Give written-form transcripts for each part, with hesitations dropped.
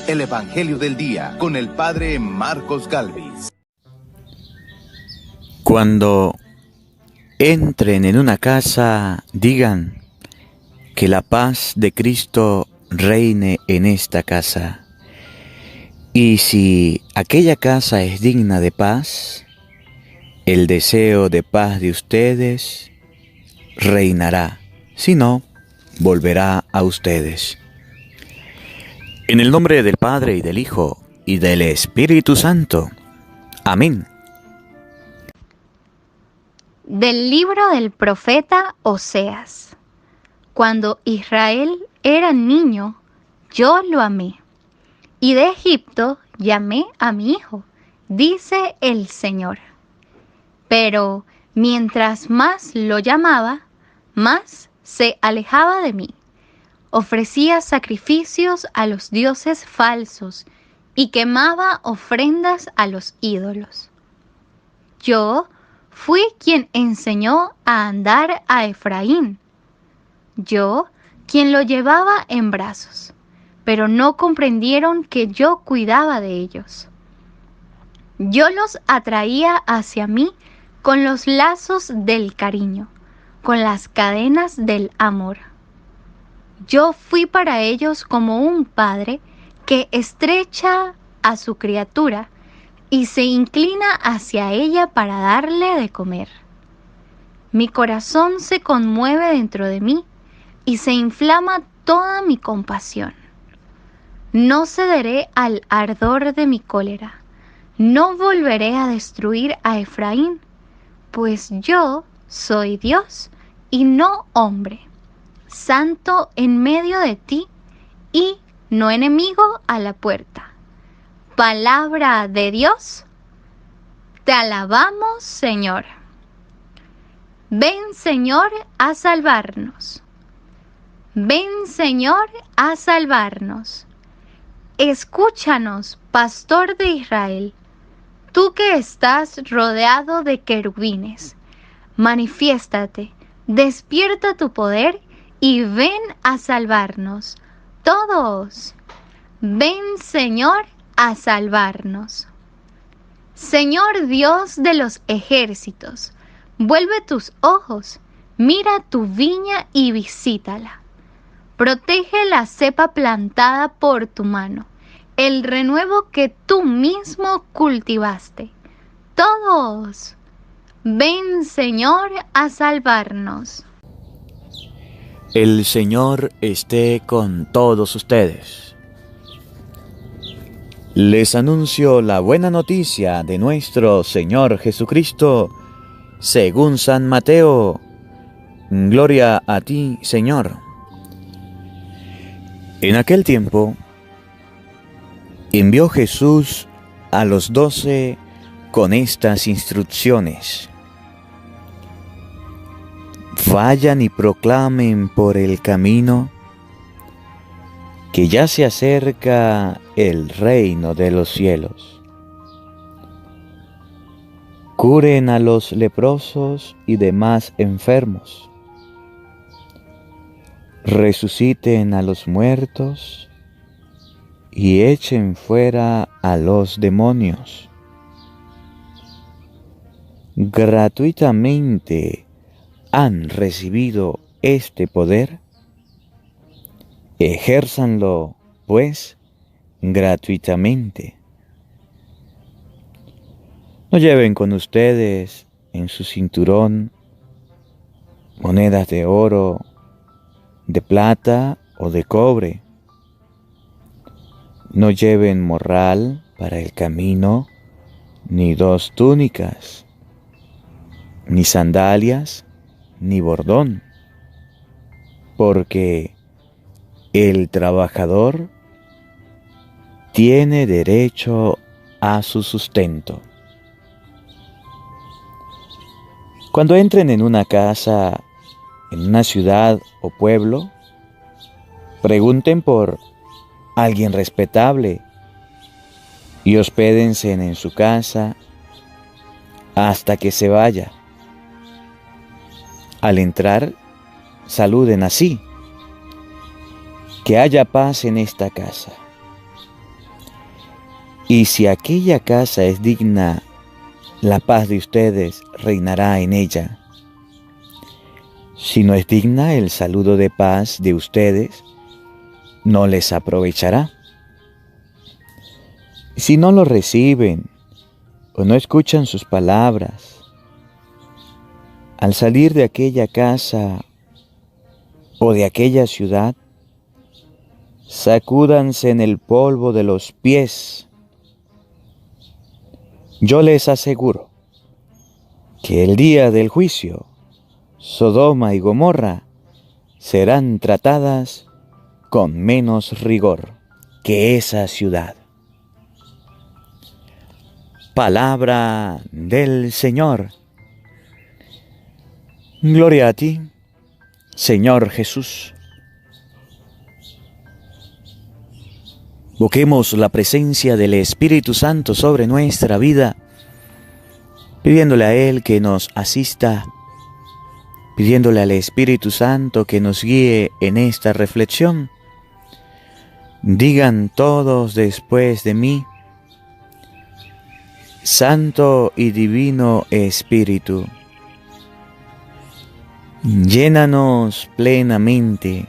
el Evangelio del Día con el Padre Marcos Galvis. Cuando entren en una casa, digan que la paz de Cristo reine en esta casa. Y si aquella casa es digna de paz, el deseo de paz de ustedes reinará. Si no, volverá a ustedes. En el nombre del Padre, y del Hijo, y del Espíritu Santo. Amén. Del libro del profeta Oseas. Cuando Israel era niño, yo lo amé, y de Egipto llamé a mi hijo, dice el Señor. Pero mientras más lo llamaba, más se alejaba de mí. Ofrecía sacrificios a los dioses falsos y quemaba ofrendas a los ídolos. Yo fui quien enseñó a andar a Efraín. Yo quien lo llevaba en brazos, pero no comprendieron que yo cuidaba de ellos. Yo los atraía hacia mí con los lazos del cariño, con las cadenas del amor. Yo fui para ellos como un padre que estrecha a su criatura y se inclina hacia ella para darle de comer. Mi corazón se conmueve dentro de mí y se inflama toda mi compasión. No cederé al ardor de mi cólera, no volveré a destruir a Efraín, pues yo soy Dios y no hombre, santo en medio de ti y no enemigo a la puerta. Palabra de Dios, te alabamos, Señor. Ven, Señor, a salvarnos. Ven, Señor, a salvarnos. Escúchanos, pastor de Israel, tú que estás rodeado de querubines. Manifiéstate, despierta tu poder y ven a salvarnos. Todos, ven, Señor, a salvarnos. Señor Dios de los ejércitos, vuelve tus ojos, mira tu viña y visítala. Protege la cepa plantada por tu mano, el renuevo que tú mismo cultivaste. Todos, ven, Señor, a salvarnos. El Señor esté con todos ustedes. Les anuncio la buena noticia de nuestro Señor Jesucristo, según San Mateo. Gloria a ti, Señor. En aquel tiempo, envió Jesús a los 12 con estas instrucciones. Vayan y proclamen por el camino que ya se acerca el reino de los cielos. Curen a los leprosos y demás enfermos. Resuciten a los muertos y echen fuera a los demonios. Gratuitamente han recibido este poder. Ejérzanlo, pues, gratuitamente. No lleven con ustedes en su cinturón monedas de oro, de plata o de cobre. No lleven morral para el camino, ni 2 túnicas, ni sandalias, ni bordón, porque el trabajador tiene derecho a su sustento. Cuando entren en una casa, en una ciudad o pueblo, pregunten por alguien respetable y hospédense en su casa hasta que se vaya. Al entrar, saluden así: que haya paz en esta casa. Y si aquella casa es digna, la paz de ustedes reinará en ella. Si no es digna, el saludo de paz de ustedes no les aprovechará. Si no lo reciben o no escuchan sus palabras, al salir de aquella casa o de aquella ciudad, sacúdanse en el polvo de los pies. Yo les aseguro que el día del juicio, Sodoma y Gomorra serán tratadas con menos rigor que esa ciudad. Palabra del Señor. Gloria a ti, Señor Jesús. Busquemos la presencia del Espíritu Santo sobre nuestra vida, pidiéndole a Él que nos asista, pidiéndole al Espíritu Santo que nos guíe en esta reflexión. Digan todos después de mí: Santo y Divino Espíritu, llénanos plenamente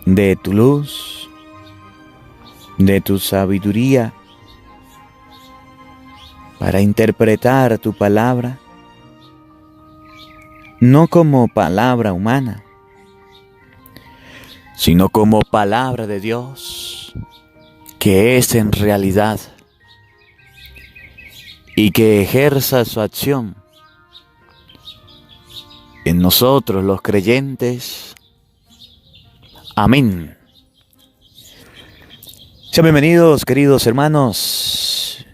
de tu luz, de tu sabiduría, para interpretar tu palabra, no como palabra humana, sino como palabra de Dios, que es en realidad, y que ejerza su acción en nosotros los creyentes. Amén. Sean bienvenidos, queridos hermanos,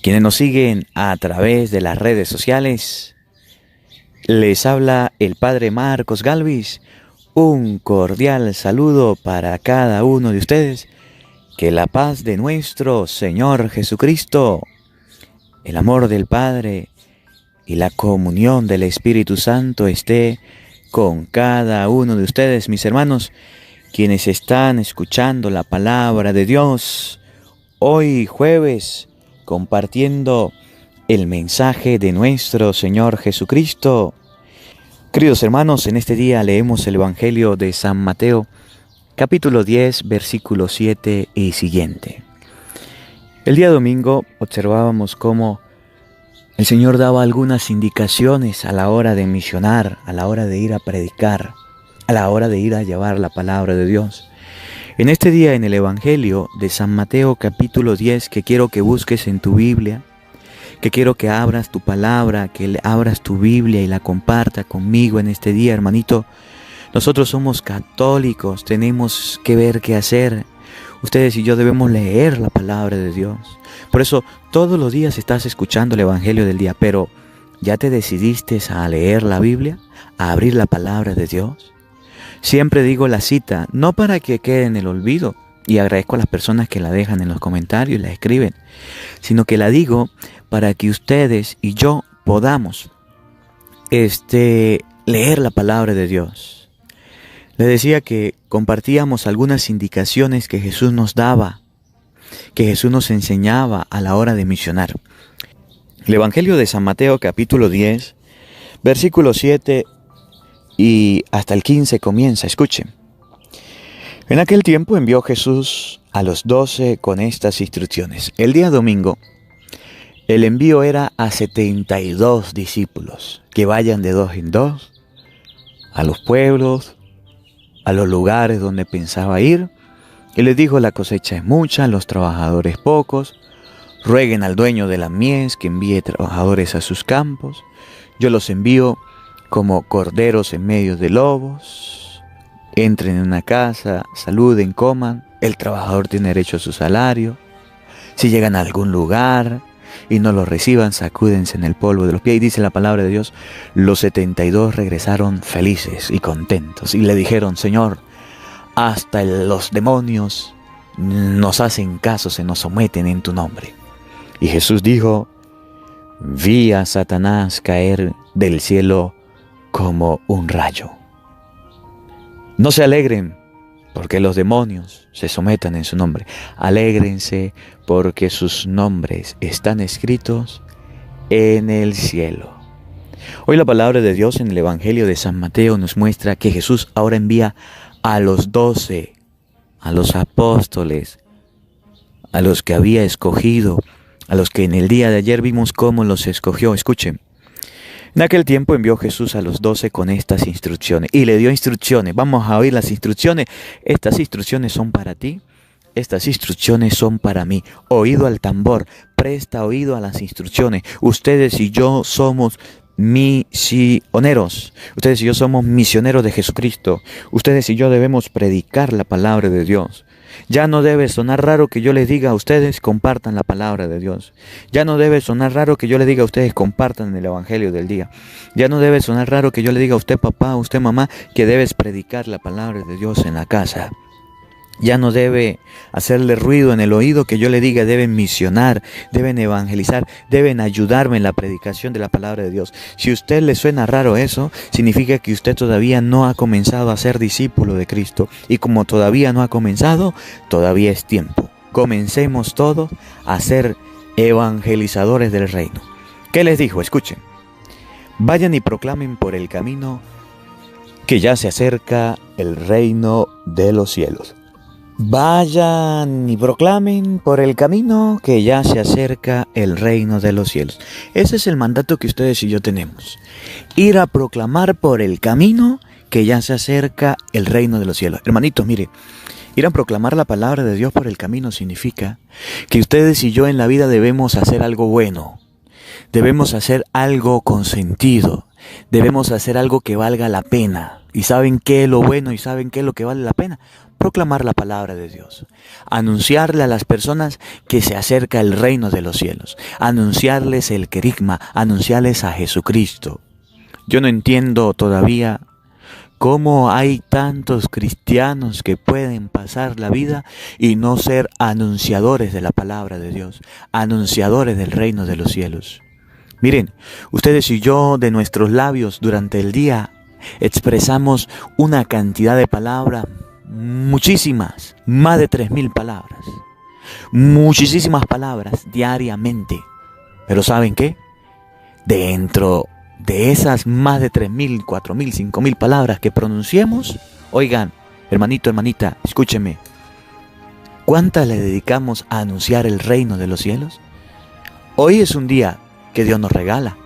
quienes nos siguen a través de las redes sociales. Les habla el Padre Marcos Galvis. Un cordial saludo para cada uno de ustedes. Que la paz de nuestro Señor Jesucristo, el amor del Padre y la comunión del Espíritu Santo esté con cada uno de ustedes, mis hermanos, quienes están escuchando la palabra de Dios hoy jueves, compartiendo el mensaje de nuestro Señor Jesucristo. Queridos hermanos, en este día leemos el Evangelio de San Mateo, capítulo 10, versículo 7 y siguiente. El día domingo observábamos cómo el Señor daba algunas indicaciones a la hora de misionar, a la hora de ir a predicar, a la hora de ir a llevar la palabra de Dios. En este día, en el Evangelio de San Mateo capítulo 10, que quiero que busques en tu Biblia, que quiero que abras tu palabra, que abras tu Biblia y la comparta conmigo en este día, hermanito. Nosotros somos católicos, tenemos que ver qué hacer. Ustedes y yo debemos leer la palabra de Dios. Por eso todos los días estás escuchando el Evangelio del día, pero ¿ya te decidiste a leer la Biblia, a abrir la palabra de Dios? Siempre digo la cita, no para que quede en el olvido, y agradezco a las personas que la dejan en los comentarios y la escriben, sino que la digo para que ustedes y yo podamos leer la palabra de Dios. Les decía que compartíamos algunas indicaciones que Jesús nos daba, que Jesús nos enseñaba a la hora de misionar. El Evangelio de San Mateo capítulo 10, versículo 7 y hasta el 15 comienza, escuchen. En aquel tiempo envió Jesús a los 12 con estas instrucciones. El día domingo, el envío era a 72 discípulos, que vayan de dos en dos a los pueblos, a los lugares donde pensaba ir, y les dijo: la cosecha es mucha, los trabajadores pocos, rueguen al dueño de la mies que envíe trabajadores a sus campos, yo los envío como corderos en medio de lobos, entren en una casa, saluden, coman, el trabajador tiene derecho a su salario, si llegan a algún lugar y no lo reciban, sacúdense en el polvo de los pies. Y dice la palabra de Dios, los 72 regresaron felices y contentos y le dijeron: Señor, hasta los demonios nos hacen caso, se nos someten en tu nombre. Y Jesús dijo: vi a Satanás caer del cielo como un rayo. No se alegren porque los demonios se sometan en su nombre. Alégrense, porque sus nombres están escritos en el cielo. Hoy la palabra de Dios en el Evangelio de San Mateo nos muestra que Jesús ahora envía a los 12, a los apóstoles, a los que había escogido, a los que en el día de ayer vimos cómo los escogió. Escuchen. En aquel tiempo envió Jesús a los 12 con estas instrucciones y le dio instrucciones. Vamos a oír las instrucciones. Estas instrucciones son para ti, estas instrucciones son para mí. Oído al tambor, presta oído a las instrucciones. Ustedes y yo somos misioneros. Ustedes y yo somos misioneros de Jesucristo. Ustedes y yo debemos predicar la palabra de Dios. Ya no debe sonar raro que yo les diga a ustedes compartan la palabra de Dios. Ya no debe sonar raro que yo les diga a ustedes compartan el evangelio del día. Ya no debe sonar raro que yo le diga a usted papá, a usted mamá, que debes predicar la palabra de Dios en la casa. Ya no debe hacerle ruido en el oído que yo le diga deben misionar, deben evangelizar, deben ayudarme en la predicación de la palabra de Dios. Si a usted le suena raro eso, significa que usted todavía no ha comenzado a ser discípulo de Cristo. Y como todavía no ha comenzado, todavía es tiempo. Comencemos todos a ser evangelizadores del reino. ¿Qué les dijo? Escuchen. Vayan y proclamen por el camino que ya se acerca el reino de los cielos. Vayan y proclamen por el camino que ya se acerca el reino de los cielos. Ese es el mandato que ustedes y yo tenemos. Ir a proclamar por el camino que ya se acerca el reino de los cielos. Hermanitos, mire, ir a proclamar la palabra de Dios por el camino significa que ustedes y yo en la vida debemos hacer algo bueno. Debemos hacer algo con sentido. Debemos hacer algo que valga la pena. ¿Y saben qué es lo bueno y saben qué es lo que vale la pena? Proclamar la palabra de Dios, anunciarle a las personas que se acerca el reino de los cielos, anunciarles el querigma, anunciarles a Jesucristo. Yo no entiendo todavía cómo hay tantos cristianos que pueden pasar la vida y no ser anunciadores de la palabra de Dios, anunciadores del reino de los cielos. Miren, ustedes y yo de nuestros labios durante el día expresamos una cantidad de palabras, muchísimas, más de 3.000 palabras, muchísimas palabras diariamente. Pero ¿saben qué? Dentro de esas más de 3.000, 4.000, 5.000 palabras que pronunciemos, oigan, hermanito, hermanita, escúcheme, ¿cuántas le dedicamos a anunciar el reino de los cielos? Hoy es un día que Dios nos regala.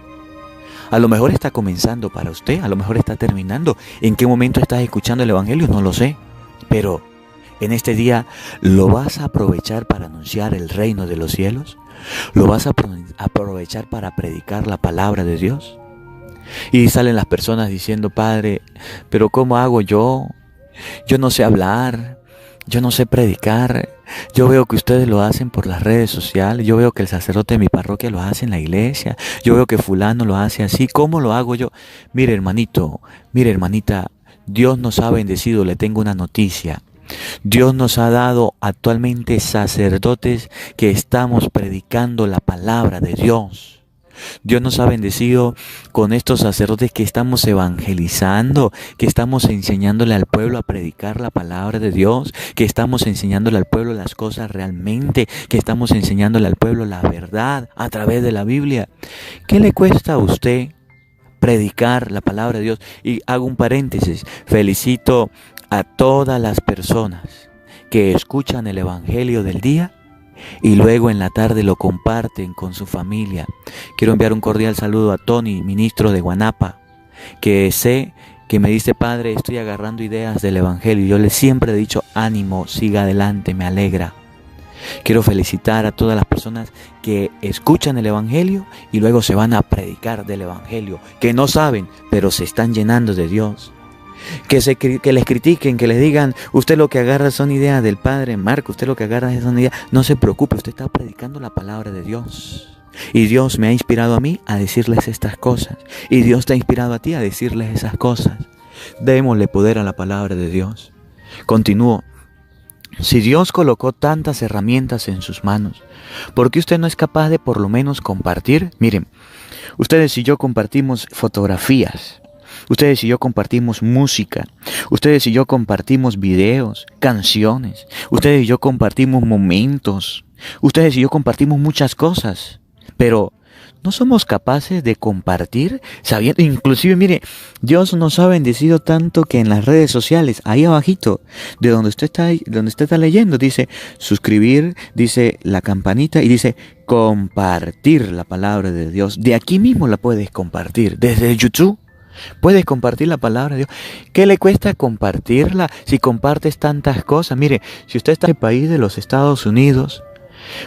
A lo mejor está comenzando para usted, a lo mejor está terminando. ¿En qué momento estás escuchando el evangelio? No lo sé. Pero en este día, ¿lo vas a aprovechar para anunciar el reino de los cielos? ¿Lo vas a aprovechar para predicar la palabra de Dios? Y salen las personas diciendo, Padre, ¿pero cómo hago yo? Yo no sé hablar, yo no sé predicar. Yo veo que ustedes lo hacen por las redes sociales. Yo veo que el sacerdote de mi parroquia lo hace en la iglesia. Yo veo que fulano lo hace así. ¿Cómo lo hago yo? Mire, hermanito, mire, hermanita, Dios nos ha bendecido, le tengo una noticia. Dios nos ha dado actualmente sacerdotes que estamos predicando la palabra de Dios. Dios nos ha bendecido con estos sacerdotes que estamos evangelizando, que estamos enseñándole al pueblo a predicar la palabra de Dios, que estamos enseñándole al pueblo las cosas realmente, que estamos enseñándole al pueblo la verdad a través de la Biblia. ¿Qué le cuesta a usted predicar la palabra de Dios? Y hago un paréntesis, felicito a todas las personas que escuchan el evangelio del día y luego en la tarde lo comparten con su familia. Quiero enviar un cordial saludo a Tony, ministro de Guanapa, que sé que me dice, Padre, estoy agarrando ideas del evangelio. Yo siempre he dicho, ánimo, siga adelante, me alegra. Quiero felicitar a todas las personas que escuchan el evangelio y luego se van a predicar del evangelio, que no saben, pero se están llenando de Dios. Que les critiquen, que les digan, usted lo que agarra son ideas del Padre Marco, usted lo que agarra son ideas. No se preocupe, usted está predicando la palabra de Dios. Y Dios me ha inspirado a mí a decirles estas cosas. Y Dios te ha inspirado a ti a decirles esas cosas. Démosle poder a la palabra de Dios. Continúo. Si Dios colocó tantas herramientas en sus manos, ¿por qué usted no es capaz de por lo menos compartir? Miren, ustedes y yo compartimos fotografías. Ustedes y yo compartimos música. Ustedes y yo compartimos videos, canciones. Ustedes y yo compartimos momentos. Ustedes y yo compartimos muchas cosas. Pero no somos capaces de compartir, sabiendo, inclusive mire, Dios nos ha bendecido tanto que en las redes sociales, ahí abajito, de donde usted está leyendo, dice suscribir, dice la campanita y dice compartir la palabra de Dios. De aquí mismo la puedes compartir, desde YouTube. Puedes compartir la palabra de Dios. ¿Qué le cuesta compartirla si compartes tantas cosas? Mire, si usted está en el país de los Estados Unidos,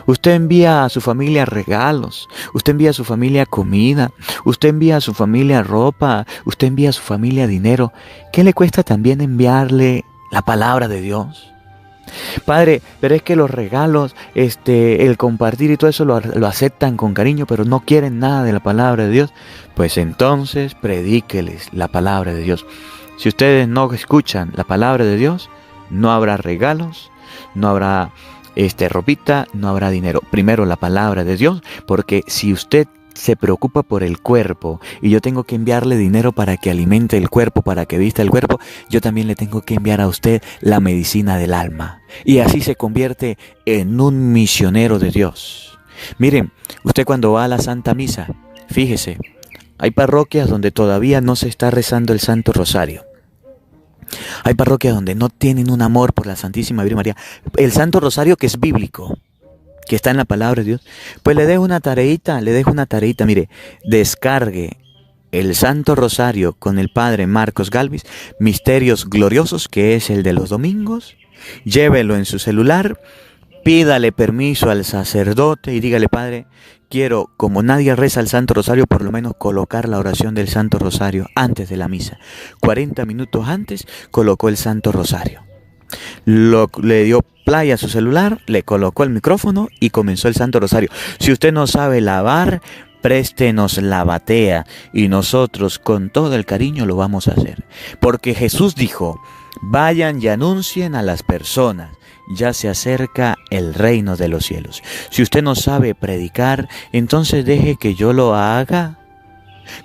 usted envía a su familia regalos, usted envía a su familia comida, usted envía a su familia ropa, usted envía a su familia dinero. ¿Qué le cuesta también enviarle la palabra de Dios? Padre, pero es que los regalos, el compartir y todo eso lo aceptan con cariño, pero no quieren nada de la palabra de Dios. Pues entonces predíqueles la palabra de Dios. Si ustedes no escuchan la palabra de Dios, no habrá regalos, no habrá ropita, no habrá dinero. Primero la palabra de Dios, porque si usted se preocupa por el cuerpo y yo tengo que enviarle dinero para que alimente el cuerpo, para que vista el cuerpo, yo también le tengo que enviar a usted la medicina del alma. Y así se convierte en un misionero de Dios. Miren, usted cuando va a la Santa Misa, fíjese, hay parroquias donde todavía no se está rezando el Santo Rosario. Hay parroquias donde no tienen un amor por la Santísima Virgen María. El Santo Rosario, que es bíblico, que está en la palabra de Dios, pues le dejo una tareita, mire, descargue el Santo Rosario con el Padre Marcos Galvis, Misterios Gloriosos, que es el de los domingos, llévelo en su celular, pídale permiso al sacerdote y dígale: Padre, quiero, como nadie reza el Santo Rosario, por lo menos colocar la oración del Santo Rosario antes de la misa. 40 minutos antes colocó el Santo Rosario. Le dio play a su celular, le colocó el micrófono y comenzó el Santo Rosario. Si usted no sabe lavar, préstenos la batea y nosotros con todo el cariño lo vamos a hacer. Porque Jesús dijo: vayan y anuncien a las personas, ya se acerca el reino de los cielos. Si usted no sabe predicar, entonces deje que yo lo haga.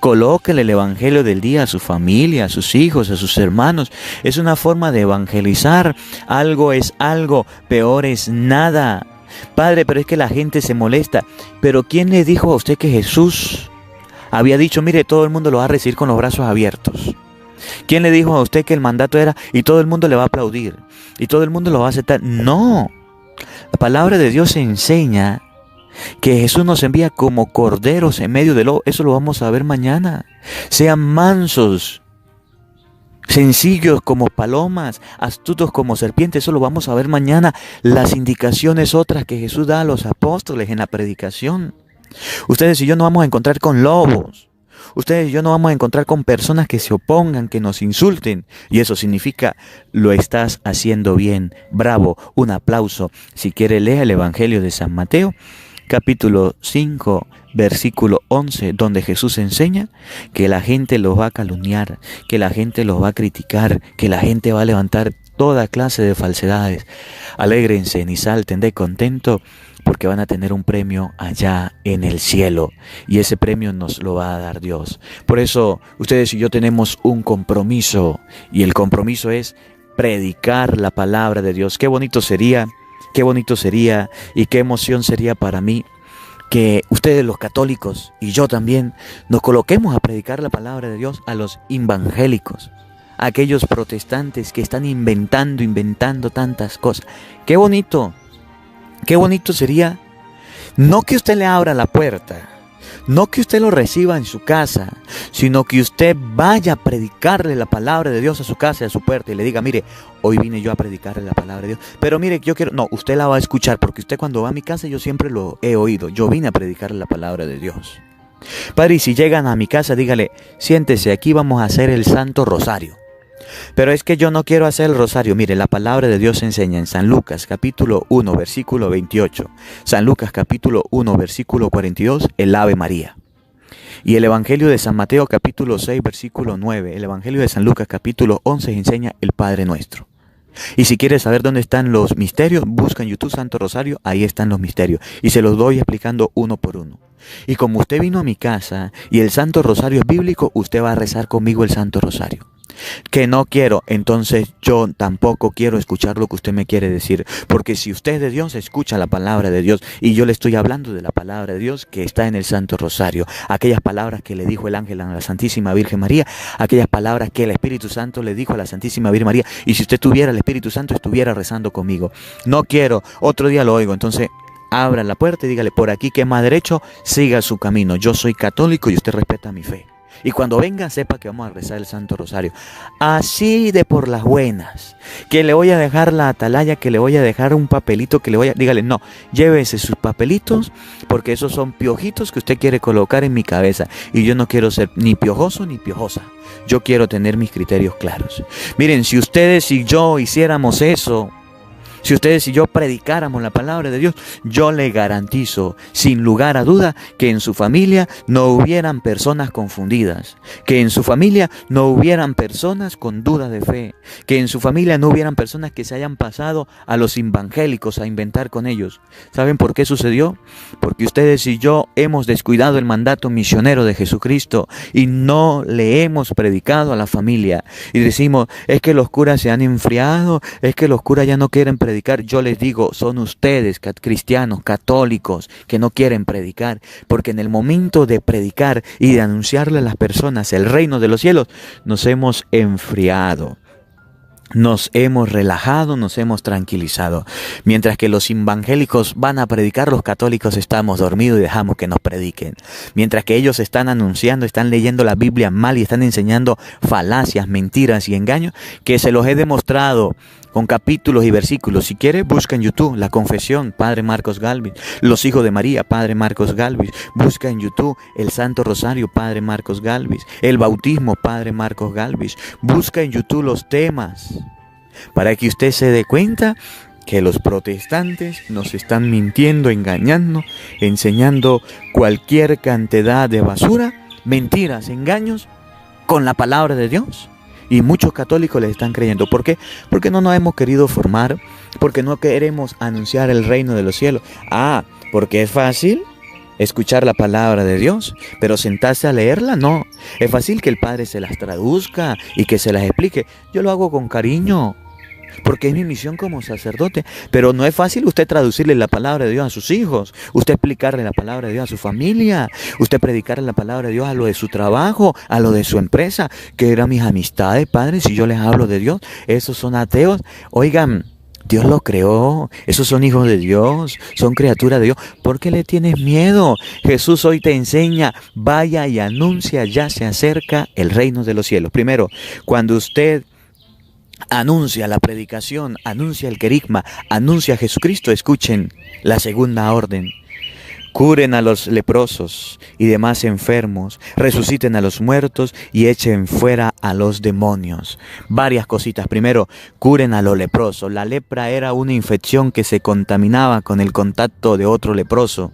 Colóquele el evangelio del día a su familia, a sus hijos, a sus hermanos. Es una forma de evangelizar. Algo es algo, peor es nada. Padre, pero es que la gente se molesta. Pero ¿quién le dijo a usted que Jesús había dicho: mire, todo el mundo lo va a recibir con los brazos abiertos? ¿Quién le dijo a usted que el mandato era y todo el mundo le va a aplaudir y todo el mundo lo va a aceptar? No. La palabra de Dios enseña que Jesús nos envía como corderos en medio del lobo. Eso lo vamos a ver mañana. Sean mansos, sencillos como palomas, astutos como serpientes. Eso lo vamos a ver mañana. Las indicaciones otras que Jesús da a los apóstoles en la predicación. Ustedes y yo no vamos a encontrar con lobos. Ustedes y yo no vamos a encontrar con personas que se opongan, que nos insulten. Y eso significa: lo estás haciendo bien. Bravo, un aplauso. Si quiere, lea el Evangelio de San Mateo, capítulo 5, versículo 11, donde Jesús enseña que la gente los va a calumniar, que la gente los va a criticar, que la gente va a levantar toda clase de falsedades. Alégrense y salten de contento, porque van a tener un premio allá en el cielo, y ese premio nos lo va a dar Dios. Por eso ustedes y yo tenemos un compromiso, y el compromiso es predicar la palabra de Dios. Qué bonito sería y qué emoción sería para mí que ustedes, los católicos, y yo también, nos coloquemos a predicar la palabra de Dios a los evangélicos, a aquellos protestantes que están inventando tantas cosas. Qué bonito sería, no que usted le abra la puerta, no que usted lo reciba en su casa, sino que usted vaya a predicarle la palabra de Dios a su casa y a su puerta y le diga: mire, hoy vine yo a predicarle la palabra de Dios, pero mire, usted la va a escuchar, porque usted cuando va a mi casa yo siempre lo he oído, yo vine a predicarle la palabra de Dios. Padre, y si llegan a mi casa, dígale: siéntese, aquí vamos a hacer el Santo Rosario. Pero es que yo no quiero hacer el rosario. Mire, la palabra de Dios enseña en San Lucas capítulo 1 versículo 28, San Lucas capítulo 1 versículo 42, el Ave María. Y el Evangelio de San Mateo capítulo 6 versículo 9, el Evangelio de San Lucas capítulo 11 enseña el Padre Nuestro. Y si quieres saber dónde están los misterios, busca en YouTube Santo Rosario, ahí están los misterios. Y se los doy explicando uno por uno. Y como usted vino a mi casa y el Santo Rosario es bíblico, usted va a rezar conmigo el Santo Rosario. Que no quiero, entonces yo tampoco quiero escuchar lo que usted me quiere decir. Porque si usted es de Dios, escucha la palabra de Dios. Y yo le estoy hablando de la palabra de Dios que está en el Santo Rosario. Aquellas palabras que le dijo el ángel a la Santísima Virgen María. Aquellas palabras que el Espíritu Santo le dijo a la Santísima Virgen María. Y si usted tuviera el Espíritu Santo, estuviera rezando conmigo. No quiero, otro día lo oigo. Entonces, abra la puerta y dígale, por aquí que más derecho, siga su camino. Yo soy católico y usted respeta mi fe. Y cuando venga, sepa que vamos a rezar el Santo Rosario. Así de por las buenas. Que le voy a dejar la atalaya, que le voy a dejar un papelito, que le voy a... Dígale, no, llévese sus papelitos, porque esos son piojitos que usted quiere colocar en mi cabeza. Y yo no quiero ser ni piojoso ni piojosa. Yo quiero tener mis criterios claros. Miren, si ustedes y yo hiciéramos eso... Si ustedes y yo predicáramos la palabra de Dios, yo le garantizo, sin lugar a duda, que en su familia no hubieran personas confundidas, que en su familia no hubieran personas con dudas de fe, que en su familia no hubieran personas que se hayan pasado a los evangélicos a inventar con ellos. ¿Saben por qué sucedió? Porque ustedes y yo hemos descuidado el mandato misionero de Jesucristo y no le hemos predicado a la familia. Y decimos, es que los curas se han enfriado, es que los curas ya no quieren predicar. Yo les digo, son ustedes cristianos, católicos, que no quieren predicar, porque en el momento de predicar y de anunciarle a las personas el reino de los cielos, nos hemos enfriado. Nos hemos relajado, nos hemos tranquilizado. Mientras que los evangélicos van a predicar, los católicos estamos dormidos y dejamos que nos prediquen. Mientras que ellos están anunciando, están leyendo la Biblia mal y están enseñando falacias, mentiras y engaños, que se los he demostrado con capítulos y versículos. Si quiere, busca en YouTube la confesión, Padre Marcos Galvis, los hijos de María, Padre Marcos Galvis. Busca en YouTube el Santo Rosario, Padre Marcos Galvis, el bautismo, Padre Marcos Galvis. Busca en YouTube los temas para que usted se dé cuenta que los protestantes nos están mintiendo, engañando, enseñando cualquier cantidad de basura, mentiras, engaños con la palabra de Dios. Y muchos católicos les están creyendo. ¿Por qué? Porque no nos hemos querido formar, porque no queremos anunciar el reino de los cielos. Porque es fácil escuchar la palabra de Dios, pero sentarse a leerla, no. Es fácil que el Padre se las traduzca y que se las explique. Yo lo hago con cariño, porque es mi misión como sacerdote. Pero no es fácil usted traducirle la palabra de Dios a sus hijos, usted explicarle la palabra de Dios a su familia, usted predicarle la palabra de Dios a lo de su trabajo, a lo de su empresa. Que eran mis amistades, padre, si yo les hablo de Dios, esos son ateos. Oigan, Dios los creó, esos son hijos de Dios, son criaturas de Dios. ¿Por qué le tienes miedo? Jesús hoy te enseña, vaya y anuncia, ya se acerca el reino de los cielos. Primero, cuando usted anuncia la predicación, anuncia el querigma, anuncia a Jesucristo, escuchen la segunda orden. Curen a los leprosos y demás enfermos, resuciten a los muertos y echen fuera a los demonios. Varias cositas. Primero, curen a los leprosos. La lepra era una infección que se contaminaba con el contacto de otro leproso.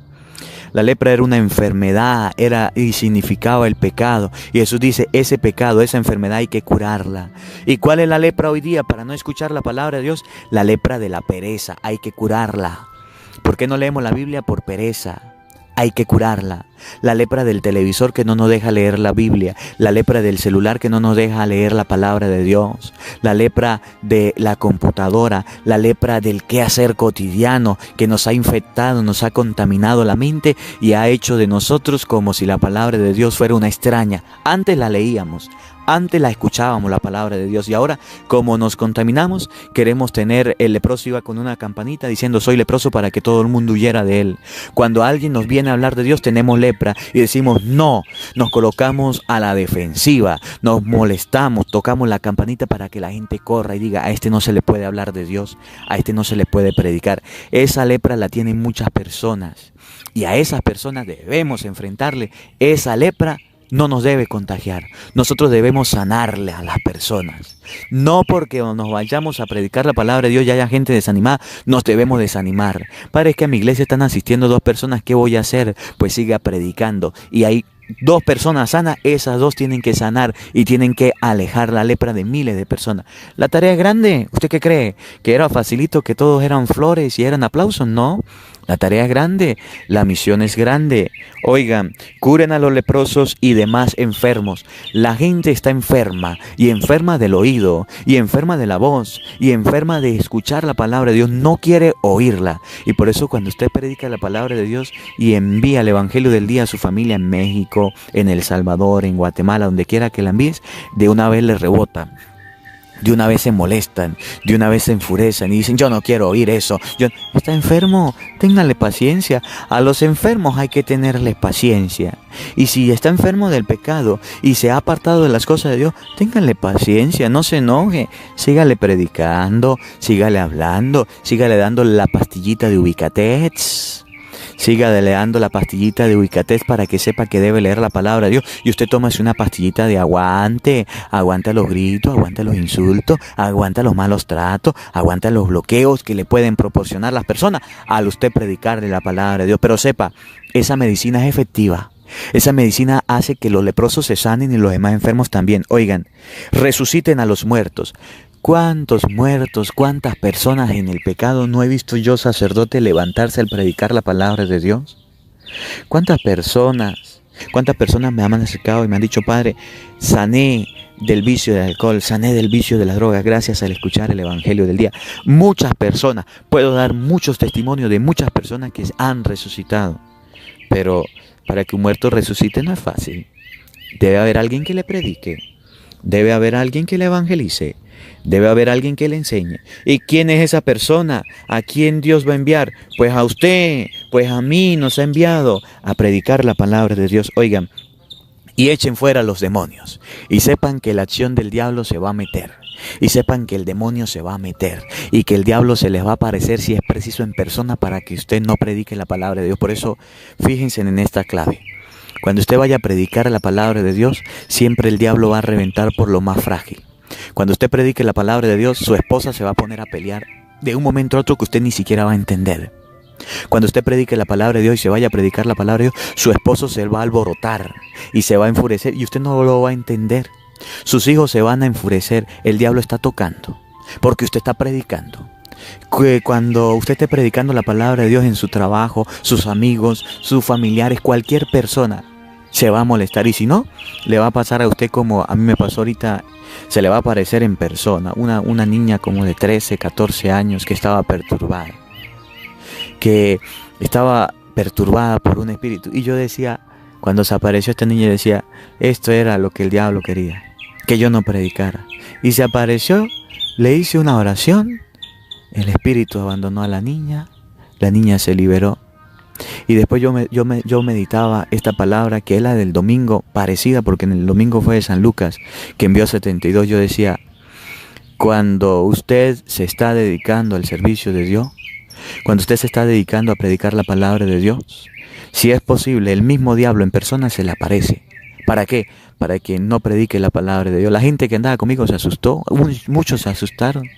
La lepra era una enfermedad, y significaba el pecado. Y Jesús dice, ese pecado, esa enfermedad hay que curarla. ¿Y cuál es la lepra hoy día para no escuchar la palabra de Dios? La lepra de la pereza, hay que curarla. ¿Por qué no leemos la Biblia? Por pereza. Hay que curarla. La lepra del televisor que no nos deja leer la Biblia. La lepra del celular que no nos deja leer la palabra de Dios. La lepra de la computadora. La lepra del quehacer cotidiano que nos ha infectado, nos ha contaminado la mente y ha hecho de nosotros como si la palabra de Dios fuera una extraña. Antes la leíamos. Antes la escuchábamos la palabra de Dios y ahora como nos contaminamos queremos tener, el leproso iba con una campanita diciendo soy leproso para que todo el mundo huyera de él. Cuando alguien nos viene a hablar de Dios tenemos lepra y decimos no, nos colocamos a la defensiva, nos molestamos, tocamos la campanita para que la gente corra y diga a este no se le puede hablar de Dios, a este no se le puede predicar. Esa lepra la tienen muchas personas y a esas personas debemos enfrentarle. Esa lepra no nos debe contagiar. Nosotros debemos sanarle a las personas. No porque nos vayamos a predicar la palabra de Dios y haya gente desanimada, nos debemos desanimar. Padre, es que a mi iglesia están asistiendo 2 personas, ¿qué voy a hacer? Pues siga predicando. Y hay 2 personas sanas, esas 2 tienen que sanar y tienen que alejar la lepra de miles de personas. La tarea es grande. ¿Usted qué cree? ¿Que era facilito, que todos eran flores y eran aplausos? No. La tarea es grande, la misión es grande. Oigan, curen a los leprosos y demás enfermos. La gente está enferma, y enferma del oído, y enferma de la voz, y enferma de escuchar la palabra de Dios. No quiere oírla. Y por eso cuando usted predica la palabra de Dios y envía el Evangelio del día a su familia en México, en El Salvador, en Guatemala, donde quiera que la envíes, de una vez le rebota. De una vez se molestan, de una vez se enfurecen y dicen, yo no quiero oír eso. Está enfermo, ténganle paciencia. A los enfermos hay que tenerles paciencia. Y si está enfermo del pecado y se ha apartado de las cosas de Dios, ténganle paciencia, no se enoje. Sígale predicando, sígale hablando, sígale dando la pastillita de Ubicatex. Siga deleando la pastillita de Ubicatex para que sepa que debe leer la palabra de Dios. Y usted tómase una pastillita de aguante. Aguanta los gritos, aguanta los insultos, aguanta los malos tratos, aguanta los bloqueos que le pueden proporcionar las personas al usted predicarle la palabra de Dios. Pero sepa, esa medicina es efectiva. Esa medicina hace que los leprosos se sanen y los demás enfermos también. Oigan, resuciten a los muertos. ¿Cuántos muertos, cuántas personas en el pecado no he visto yo, sacerdote, levantarse al predicar la palabra de Dios? ¿Cuántas personas me han acercado y me han dicho, Padre, sané del vicio del alcohol, sané del vicio de las drogas gracias al escuchar el Evangelio del día? Muchas personas, puedo dar muchos testimonios de muchas personas que han resucitado. Pero para que un muerto resucite no es fácil. Debe haber alguien que le predique, debe haber alguien que le evangelice, debe haber alguien que le enseñe. ¿Y quién es esa persona? ¿A quién Dios va a enviar? Pues a usted, pues a mí nos ha enviado a predicar la palabra de Dios. Oigan, y echen fuera los demonios. Y sepan que la acción del diablo se va a meter. Y sepan que el demonio se va a meter. Y que el diablo se les va a aparecer si es preciso en persona para que usted no predique la palabra de Dios. Por eso, fíjense en esta clave. Cuando usted vaya a predicar la palabra de Dios, siempre el diablo va a reventar por lo más frágil. Cuando usted predique la palabra de Dios, su esposa se va a poner a pelear de un momento a otro que usted ni siquiera va a entender. Cuando usted predique la palabra de Dios y se vaya a predicar la palabra de Dios, su esposo se va a alborotar y se va a enfurecer y usted no lo va a entender. Sus hijos se van a enfurecer. El diablo está tocando porque usted está predicando. Cuando usted esté predicando la palabra de Dios en su trabajo, sus amigos, sus familiares, cualquier persona se va a molestar. Y si no, le va a pasar a usted como a mí me pasó ahorita. Se le va a aparecer en persona una niña como de 13, 14 años que estaba perturbada. Que estaba perturbada por un espíritu. Y yo decía, cuando se apareció esta niña, decía, esto era lo que el diablo quería, que yo no predicara. Y se apareció, le hice una oración, el espíritu abandonó a la niña se liberó. Y después yo meditaba esta palabra que es la del domingo, parecida, porque en el domingo fue de San Lucas, que envió 72. Yo decía, cuando usted se está dedicando al servicio de Dios, cuando usted se está dedicando a predicar la palabra de Dios, si es posible, el mismo diablo en persona se le aparece. ¿Para qué? Para que no predique la palabra de Dios. La gente que andaba conmigo se asustó, muchos se asustaron.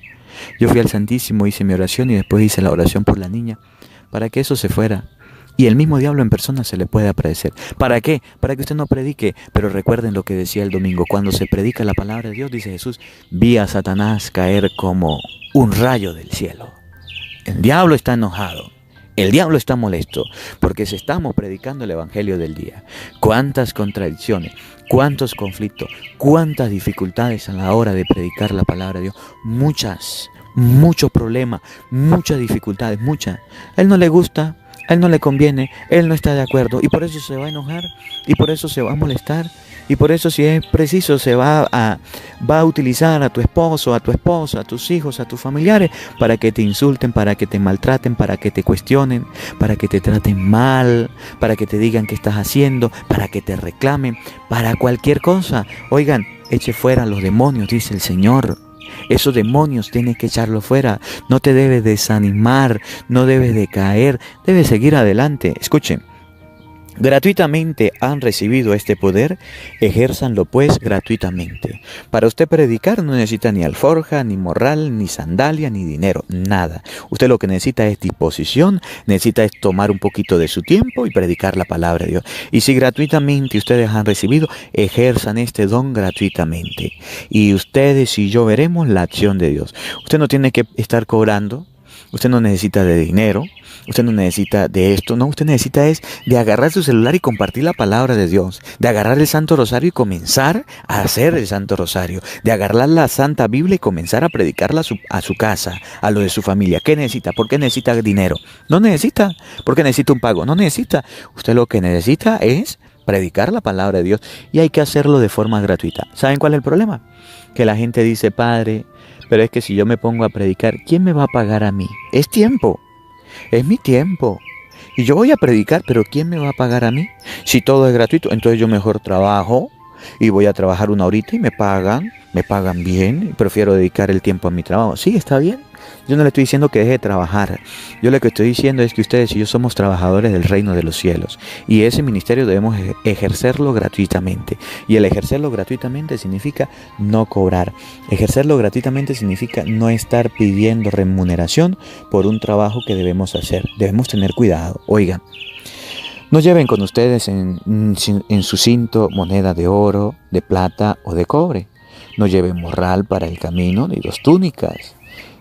Yo fui al Santísimo, hice mi oración y después hice la oración por la niña, para que eso se fuera. Y el mismo diablo en persona se le puede aparecer. ¿Para qué? Para que usted no predique. Pero recuerden lo que decía el domingo. Cuando se predica la palabra de Dios, dice Jesús, vi a Satanás caer como un rayo del cielo. El diablo está enojado. El diablo está molesto porque se estamos predicando el Evangelio del día. Cuántas contradicciones, cuántos conflictos, cuántas dificultades a la hora de predicar la palabra de Dios. Muchos problemas, muchas dificultades, muchas. A él no le gusta, a él no le conviene, él no está de acuerdo y por eso se va a enojar y por eso se va a molestar. Y por eso si es preciso se va a utilizar a tu esposo, a tu esposa, a tus hijos, a tus familiares para que te insulten, para que te maltraten, para que te cuestionen, para que te traten mal, para que te digan qué estás haciendo, para que te reclamen, para cualquier cosa. Oigan, eche fuera los demonios, dice el Señor. Esos demonios tienes que echarlos fuera. No te debes desanimar, no debes de caer, debes seguir adelante. Escuchen. Gratuitamente han recibido este poder, ejérzanlo pues gratuitamente. Para usted predicar no necesita ni alforja, ni morral, ni sandalia, ni dinero, nada. Usted lo que necesita es disposición, necesita es tomar un poquito de su tiempo y predicar la palabra de Dios. Y si gratuitamente ustedes han recibido, ejerzan este don gratuitamente. Y ustedes y yo veremos la acción de Dios. Usted no tiene que estar cobrando. usted no necesita de dinero, usted no necesita de esto, no, usted necesita es de agarrar su celular y compartir la palabra de Dios, de agarrar el Santo Rosario y comenzar a hacer el Santo Rosario, de agarrar la Santa Biblia y comenzar a predicarla a su casa, a lo de su familia. ¿Qué necesita? ¿Por qué necesita dinero? No necesita. ¿Por qué necesita un pago? No necesita. Usted lo que necesita es predicar la palabra de Dios y hay que hacerlo de forma gratuita. ¿Saben cuál es el problema? Que la gente dice, Padre, pero es que si yo me pongo a predicar, ¿quién me va a pagar a mí? Es tiempo, es mi tiempo. Y yo voy a predicar, pero ¿quién me va a pagar a mí? Si todo es gratuito, entonces yo mejor trabajo y voy a trabajar una horita y me pagan bien, y prefiero dedicar el tiempo a mi trabajo. Sí, está bien. Yo no le estoy diciendo que deje de trabajar. Yo lo que estoy diciendo es que ustedes y yo somos trabajadores del reino de los cielos. Y ese ministerio debemos ejercerlo gratuitamente. Y el ejercerlo gratuitamente significa no cobrar. Ejercerlo gratuitamente significa no estar pidiendo remuneración por un trabajo que debemos hacer. Debemos tener cuidado. Oigan, no lleven con ustedes en su cinto moneda de oro, de plata o de cobre. No lleven morral para el camino ni 2 túnicas,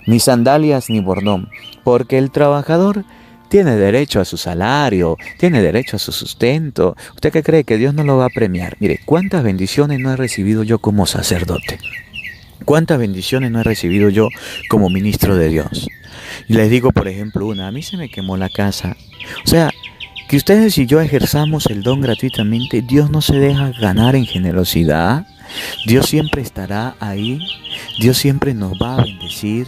ni sandalias ni bordón, porque el trabajador tiene derecho a su salario, tiene derecho a su sustento. ¿Usted qué cree que Dios no lo va a premiar? Mire, ¿cuántas bendiciones no he recibido yo como sacerdote? ¿Cuántas bendiciones no he recibido yo como ministro de Dios? Y les digo, por ejemplo, a mí se me quemó la casa. O sea, que ustedes y yo ejerzamos el don gratuitamente, Dios no se deja ganar en generosidad. Dios siempre estará ahí. Dios siempre nos va a bendecir.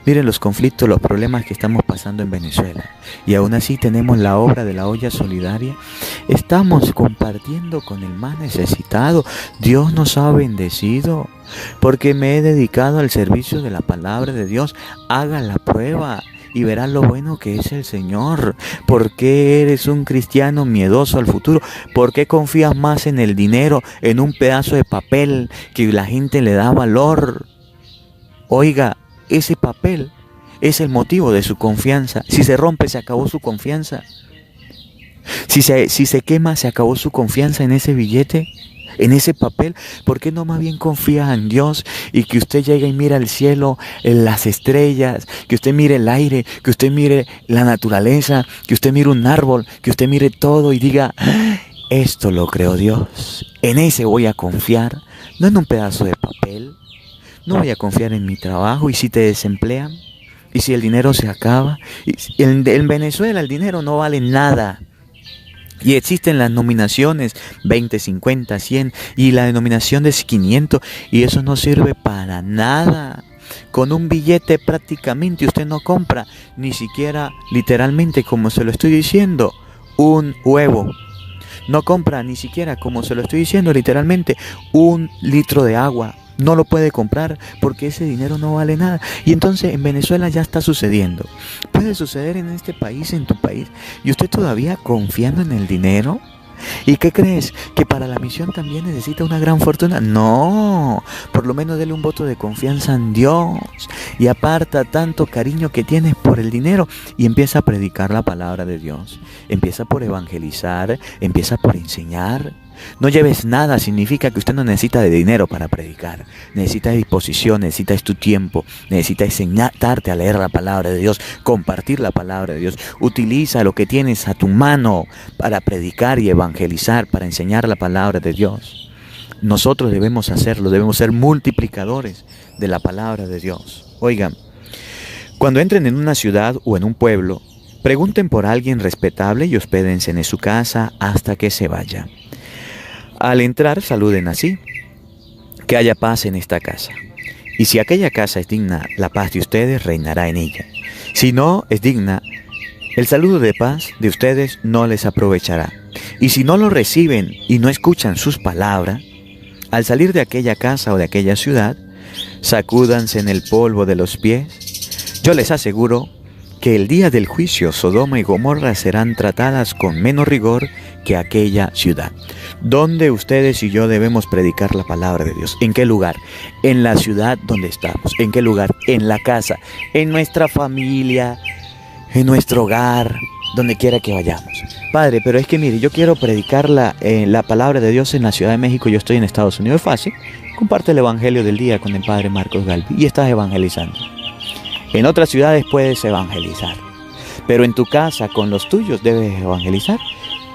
Miren los conflictos, los problemas que estamos pasando en Venezuela. Y aún así tenemos la obra de la olla solidaria. Estamos compartiendo con el más necesitado. Dios nos ha bendecido porque me he dedicado al servicio de la palabra de Dios. Haga la prueba y verás lo bueno que es el Señor. ¿Por qué eres un cristiano miedoso al futuro? ¿Por qué confías más en el dinero, en un pedazo de papel que la gente le da valor? Oiga, ese papel es el motivo de su confianza. Si se rompe, se acabó su confianza. Si se quema, se acabó su confianza en ese billete, en ese papel. ¿Por qué no más bien confía en Dios y que usted llegue y mira el cielo, en las estrellas, que usted mire el aire, que usted mire la naturaleza, que usted mire un árbol, que usted mire todo y diga, esto lo creó Dios, en ese voy a confiar, no en un pedazo de papel? No voy a confiar en mi trabajo. ¿Y si te desemplean? ¿Y si el dinero se acaba? En Venezuela el dinero no vale nada. Y existen las nominaciones 20, 50, 100 y la denominación de 500 y eso no sirve para nada. Con un billete prácticamente usted no compra ni siquiera literalmente, como se lo estoy diciendo, un huevo. No compra ni siquiera, como se lo estoy diciendo literalmente, 1 litro de agua. No lo puede comprar porque ese dinero no vale nada. Y entonces en Venezuela ya está sucediendo. Puede suceder en este país, en tu país. ¿Y usted todavía confiando en el dinero? ¿Y qué crees? ¿Que para la misión también necesita una gran fortuna? No, por lo menos dele un voto de confianza en Dios y aparta tanto cariño que tienes por el dinero y empieza a predicar la palabra de Dios. Empieza por evangelizar, empieza por enseñar. No lleves nada, significa que usted no necesita de dinero para predicar. Necesita disposición, necesitas tu tiempo, necesitas enseñarte a leer la palabra de Dios, compartir la palabra de Dios. Utiliza lo que tienes a tu mano para predicar y evangelizar, para enseñar la palabra de Dios. Nosotros debemos hacerlo, debemos ser multiplicadores de la palabra de Dios. Oigan, cuando entren en una ciudad o en un pueblo, pregunten por alguien respetable y hospédense en su casa hasta que se vaya. Al entrar, saluden así: que haya paz en esta casa. Y si aquella casa es digna, la paz de ustedes reinará en ella. Si no es digna, el saludo de paz de ustedes no les aprovechará. Y si no lo reciben y no escuchan sus palabras, al salir de aquella casa o de aquella ciudad, sacúdanse en el polvo de los pies. Yo les aseguro que el día del juicio Sodoma y Gomorra serán tratadas con menos rigor que aquella ciudad. ¿Dónde ustedes y yo debemos predicar la palabra de Dios? ¿En qué lugar? En la ciudad donde estamos. ¿En qué lugar? En la casa, en nuestra familia, en nuestro hogar, donde quiera que vayamos. Padre, pero es que mire, yo quiero predicar la palabra de Dios en la Ciudad de México, yo estoy en Estados Unidos. Es fácil, comparte el evangelio del día con el Padre Marcos Galvi y estás evangelizando. En otras ciudades puedes evangelizar, pero en tu casa con los tuyos debes evangelizar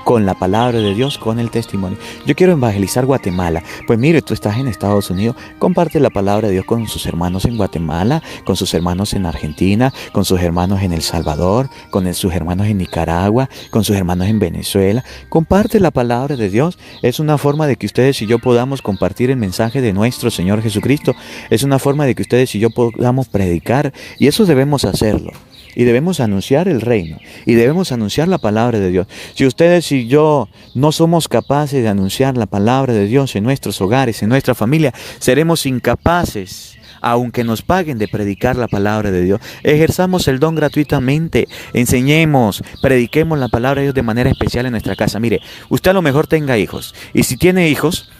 con la palabra de Dios, con el testimonio. Yo quiero evangelizar Guatemala. Pues mire, tú estás en Estados Unidos, comparte la palabra de Dios con sus hermanos en Guatemala, con sus hermanos en Argentina, con sus hermanos en El Salvador, con sus hermanos en Nicaragua, con sus hermanos en Venezuela. Comparte la palabra de Dios. Es una forma de que ustedes y yo podamos compartir el mensaje de nuestro Señor Jesucristo. Es una forma de que ustedes y yo podamos predicar, y eso debemos hacerlo. Y debemos anunciar el reino, y debemos anunciar la palabra de Dios. Si ustedes y yo no somos capaces de anunciar la palabra de Dios en nuestros hogares, en nuestra familia, seremos incapaces, aunque nos paguen, de predicar la palabra de Dios. Ejerzamos el don gratuitamente, enseñemos, prediquemos la palabra de Dios de manera especial en nuestra casa. Mire, usted a lo mejor tenga hijos, y si tiene hijos,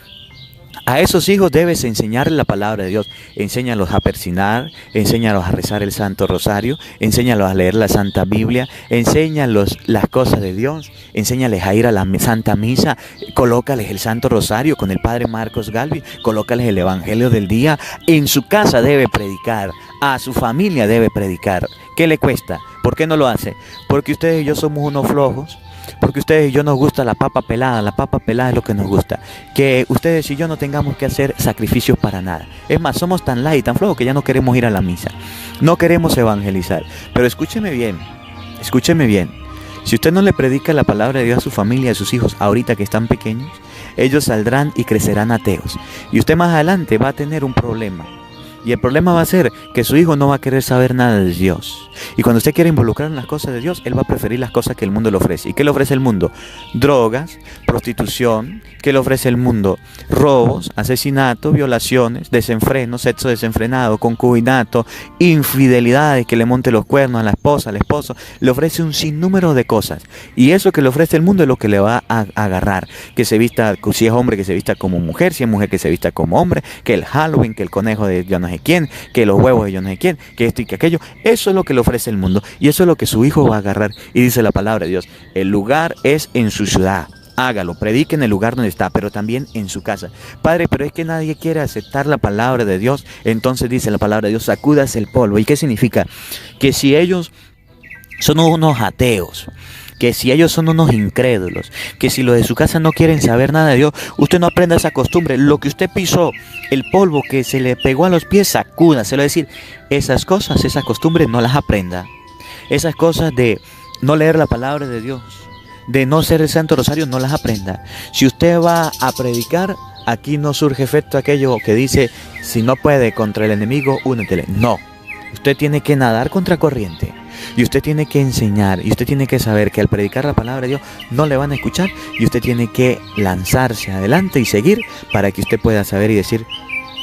a esos hijos debes enseñarles la palabra de Dios. Enséñalos a persignar, enséñalos a rezar el Santo Rosario, enséñalos a leer la Santa Biblia, enséñalos las cosas de Dios, enséñales a ir a la Santa Misa, colócales el Santo Rosario con el Padre Marcos Galvis, colócales el Evangelio del día. En su casa debe predicar, a su familia debe predicar. ¿Qué le cuesta? ¿Por qué no lo hace? Porque ustedes y yo somos unos flojos. Porque ustedes y yo nos gusta la papa pelada es lo que nos gusta. Que ustedes y yo no tengamos que hacer sacrificios para nada. Es más, somos tan light, tan flojos que ya no queremos ir a la misa. No queremos evangelizar. Pero escúcheme bien. Si usted no le predica la palabra de Dios a su familia, a sus hijos, ahorita que están pequeños, ellos saldrán y crecerán ateos. Y usted más adelante va a tener un problema. Y el problema va a ser que su hijo no va a querer saber nada de Dios. Y cuando usted quiere involucrar en las cosas de Dios, él va a preferir las cosas que el mundo le ofrece. ¿Y qué le ofrece el mundo? Drogas, prostitución. ¿Qué le ofrece el mundo? Robos, asesinatos, violaciones, desenfreno, sexo desenfrenado, concubinato, infidelidades, que le monte los cuernos a la esposa, al esposo. Le ofrece un sinnúmero de cosas. Y eso que le ofrece el mundo es lo que le va a agarrar. Que se vista, si es hombre, que se vista como mujer, si es mujer, que se vista como hombre, que el Halloween, que el conejo de yo no sé quién, que los huevos de yo no sé quién, que esto y que aquello. Eso es lo que le ofrece el mundo, y eso es lo que su hijo va a agarrar. Y dice la palabra de Dios: el lugar es en su ciudad. Hágalo, predique en el lugar donde está, pero también en su casa. Padre, pero es que nadie quiere aceptar la palabra de Dios. Entonces dice la palabra de Dios: sacúdase el polvo. ¿Y qué significa? Que si ellos son unos ateos, que si ellos son unos incrédulos, que si los de su casa no quieren saber nada de Dios, usted no aprenda esa costumbre. Lo que usted pisó, el polvo que se le pegó a los pies, sacúdaselo. Es decir, esas cosas, esas costumbres no las aprenda. Esas cosas de no leer la palabra de Dios, de no hacer el Santo Rosario, no las aprenda. Si usted va a predicar, aquí no surge efecto aquello que dice: si no puede contra el enemigo, únetele. No, usted tiene que nadar contra corriente. Y usted tiene que enseñar, y usted tiene que saber que al predicar la palabra de Dios no le van a escuchar, y usted tiene que lanzarse adelante y seguir para que usted pueda saber y decir: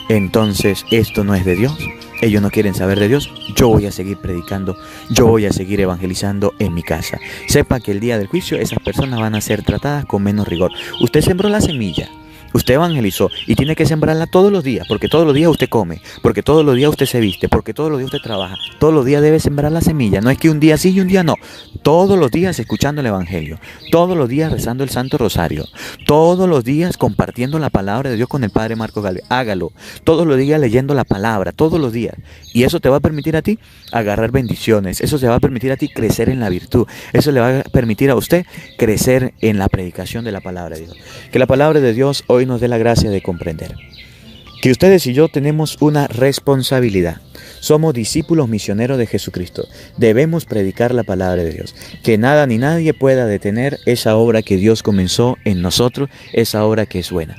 entonces esto no es de Dios, ellos no quieren saber de Dios, yo voy a seguir predicando, yo voy a seguir evangelizando en mi casa. Sepa que el día del juicio esas personas van a ser tratadas con menos rigor. Usted sembró la semilla, usted evangelizó, y tiene que sembrarla todos los días, porque todos los días usted come, porque todos los días usted se viste, porque todos los días usted trabaja. Todos los días debe sembrar la semilla. No es que un día sí y un día no. Todos los días escuchando el Evangelio, todos los días rezando el Santo Rosario, todos los días compartiendo la palabra de Dios con el Padre Marcos Galvis. Hágalo. Todos los días leyendo la palabra, todos los días. Y eso te va a permitir a ti agarrar bendiciones. Eso te va a permitir a ti crecer en la virtud. Eso le va a permitir a usted crecer en la predicación de la palabra de Dios. Que la palabra de Dios hoy nos dé la gracia de comprender que ustedes y yo tenemos una responsabilidad. Somos discípulos misioneros de Jesucristo. Debemos predicar la palabra de Dios. Que nada ni nadie pueda detener esa obra que Dios comenzó en nosotros, esa obra que es buena.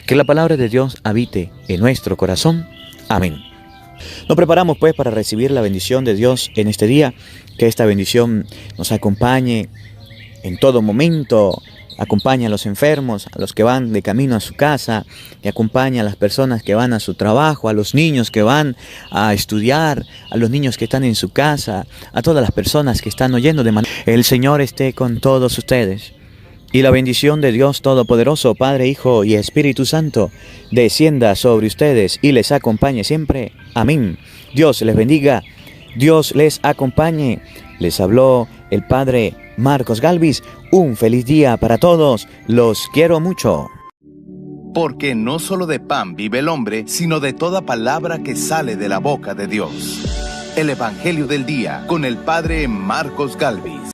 Que la palabra de Dios habite en nuestro corazón. Amén. Nos preparamos pues para recibir la bendición de Dios en este día. Que esta bendición nos acompañe en todo momento. Acompaña a los enfermos, a los que van de camino a su casa, y acompaña a las personas que van a su trabajo, a los niños que van a estudiar, a los niños que están en su casa, a todas las personas que están oyendo de manera. El Señor esté con todos ustedes. Y la bendición de Dios Todopoderoso, Padre, Hijo y Espíritu Santo, descienda sobre ustedes y les acompañe siempre. Amén. Dios les bendiga, Dios les acompañe. Les habló el Padre Marcos Galvis. Un feliz día para todos. Los quiero mucho. Porque no solo de pan vive el hombre, sino de toda palabra que sale de la boca de Dios. El Evangelio del Día con el Padre Marcos Galvis.